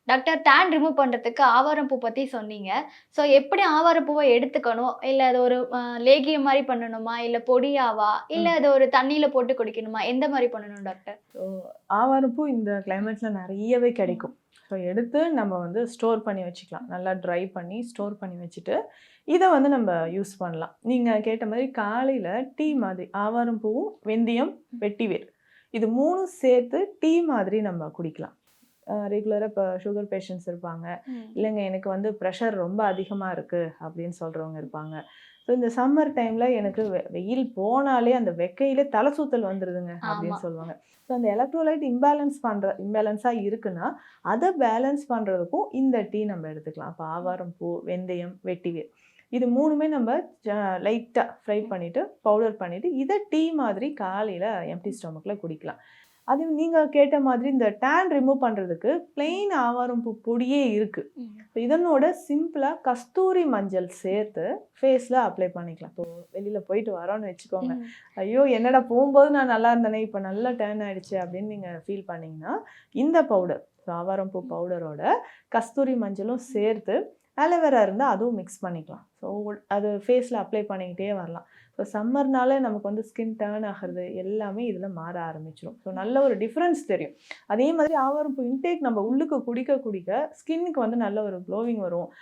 Doctor tan remove பண்றதுக்கு ஆவாரம் பூ பத்தி சொன்னீங்க. ஸோ எப்படி ஆவாரம் பூவ எடுத்துக்கணும்? இல்ல அது ஒரு லேகியம் மாரி பண்ணணுமா? இல்ல பொடியாவா? இல்ல ம். அது ஒரு தண்ணீல போட்டு குடிக்கணுமா? எந்த மாரி பண்ணணும் டாக்டர்? ஸோ ஆவாரப்பூ இந்த கிளைமேட்ல நெறையவே ம். கிடைக்கும். ஸோ எடுத்து நம்ம வந்து ஸ்டோர் பண்ணி வச்சுக்கலாம். நல்லா ட்ரை பண்ணி ஸ்டோர் பண்ணி வச்சுட்டு, இத வந்து நம்ம யூஸ் பண்ணலாம். நீங்க கேட்ட மாரி காலையில டீ மாதிரி ஆவாரம் பூவும், வெந்தயம், வெட்டிவேர் இது 3ம் சேர்த்து டீ மாதிரி நம்ம குடிக்கலாம். ரெகுலரா இப்ப சுகர் பேஷண்ட்ஸ் இருப்பாங்க. ம். இல்லங்க எனக்கு வந்து பிரஷர் ரொம்ப அதிகமா இருக்கு அப்படின்னு சொல்றவங்க இருப்பாங்க. ஸோ இந்த சம்மர் டைம்ல எனக்கு வெயில் போனாலே அந்த வெக்கையிலே தல சுத்தல் வந்துருதுங்க அப்படின்னு ஆமா. சொல்லுவாங்க. ஸோ அந்த எலக்ட்ரோலைட் இம்பேலன்ஸா இருக்குன்னா, அத பேலன்ஸ் பண்றதுக்கும் இந்த டீ நம்ம எடுத்துக்கலாம். அப்ப ஆவாரம் பூ, வெந்தயம், வெட்டிவேர் இது 3மே நம்ம ஜ லைட்டா ஃப்ரை பண்ணிட்டு, பவுடர் பண்ணிட்டு, இத டீ மாதிரி காலையில எம்ப்டி ஸ்டொமக்ல குடிக்கலாம். அது நீங்க கேட்ட மாதிரி இந்த டேன் ரிமூவ் பண்றதுக்கு பிளெயின் ஆவாரம் பூ பொடியே இருக்கு. ம். இதனோட சிம்பிளா கஸ்தூரி மஞ்சள் சேர்த்து ஃபேஸ்ல அப்ளை பண்ணிக்கலாம். இப்போ வெளியில போயிட்டு வரோம்னு வச்சுக்கோங்க. ம். ஐயோ! என்னடா போம்போது நான் நல்லா இருந்தேனே, இப்ப நல்லா டேன் ஆயிடுச்சு அப்படின்னு நீங்க ஃபீல் பண்ணீங்கன்னா, இந்த பவுடர் ஆவாரம் பூ பவுடரோட கஸ்தூரி மஞ்சளும் சேர்த்து ஆலோவேரா இருந்தா அதுவும் மிக்ஸ் பண்ணிக்கலாம். ஸோ அது ஃபேஸ்ல அப்ளை பண்ணிக்கிட்டே வரலாம். ஸோ சம்மர்னால நமக்கு வந்து ஸ்கின் டர்ன் ஆகுறது எல்லாமே இதில மாற ஆரம்பிச்சுரும். ஸோ நல்ல ஒரு டிஃபரன்ஸ் தெரியும். அதே மாதிரி ஆவாரம் பூ இன்டேக் நம்ம உள்ளுக்கு குடிக்க குடிக்க ஸ்கின்னுக்கு வந்து நல்ல ஒரு க்ளோவிங் வரும்.